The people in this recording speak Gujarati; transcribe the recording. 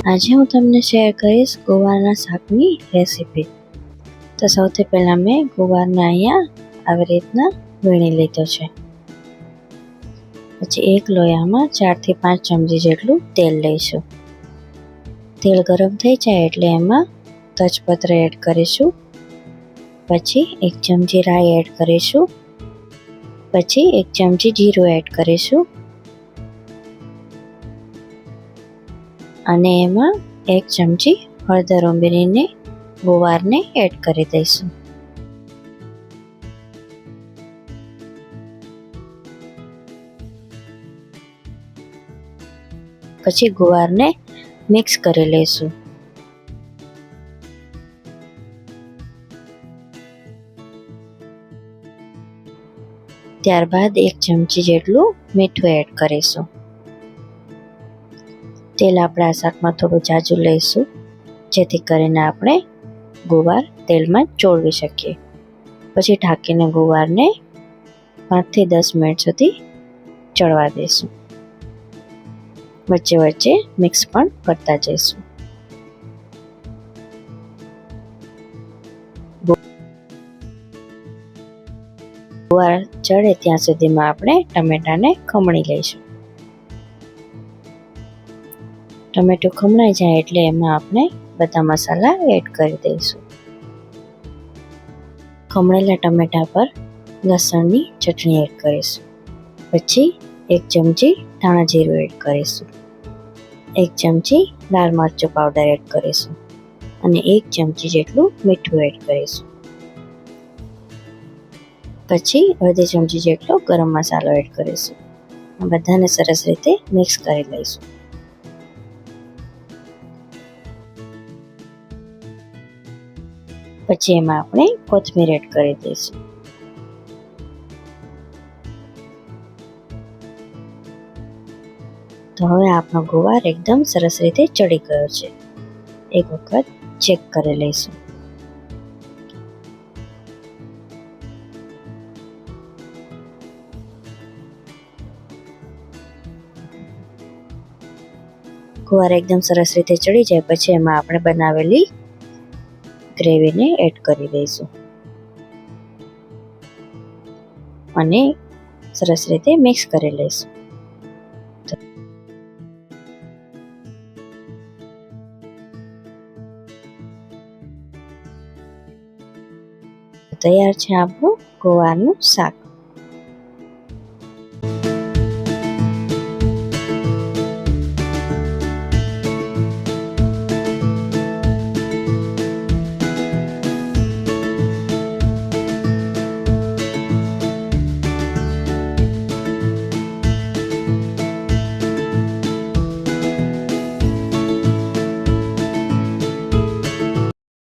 આજે હું તમને શેર કરીશ ગુવારના શાકની રેસીપી। તો સૌથી પહેલાં મેં ગુવારને અહીંયા આવી રીતના વીણી લીધો છે। પછી એક લોયામાં 4 થી 5 ચમચી જેટલું તેલ લઈશું। તેલ ગરમ થઈ જાય એટલે એમાં તજપત્ર એડ કરીશું, પછી 1 ચમચી રાઈ એડ કરીશું, પછી 1 ચમચી જીરું એડ કરીશું અને એમાં 1 ચમચી હળદર ઉમેરીને ગુવારને એડ કરી દઈશું। પછી ગુવારને મિક્સ કરી લઈશું। ત્યારબાદ 1 ચમચી જેટલું મીઠું એડ કરીશું। તેલ આપણે આ શાકમાં થોડું જાજુ લઈશું જેથી કરીને આપણે ગુવાર તેલમાં ચોળવી શકીએ। પછી ઢાંકીને ગુવારને 5 થી 10 મિનિટ સુધી ચડવા દઈશું। વચ્ચે વચ્ચે મિક્સ પણ કરતા જઈશું। ગુવાર ચડે ત્યાં સુધીમાં આપણે ટમેટાને ખમણી લઈશું। ટમેટું ખમણાઈ જાય એટલે એમાં આપણે બધા મસાલા એડ કરી દઈશું। ખમણેલા ટમેટા પર લસણની ચટણી એડ કરીશું, પછી 1 ચમચી ધાણા જીરું એડ કરીશું, 1 ચમચી લાલ મરચું પાવડર એડ કરીશું અને 1 ચમચી જેટલું મીઠું એડ કરીશું। પછી અડધી ચમચી જેટલો ગરમ મસાલો એડ કરીશું। આ બધાને સરસ રીતે મિક્સ કરી લઈશું। પછી એમાં આપણે કોથમીર એડ કરી દઈશું। તો હવે આપણો ગુવાર એકદમ સરસ રીતે ચડી ગયો છે। એક વખત ચેક કરી લઈશું। ગુવાર એકદમ સરસ રીતે ચડી જાય પછી એમાં આપણે બનાવેલી ગ્રેવીને એડ કરી દઈશું અને સરસ રીતે મિક્સ કરી લઈશું। તૈયાર છે આપણું ગુવારનું શાક।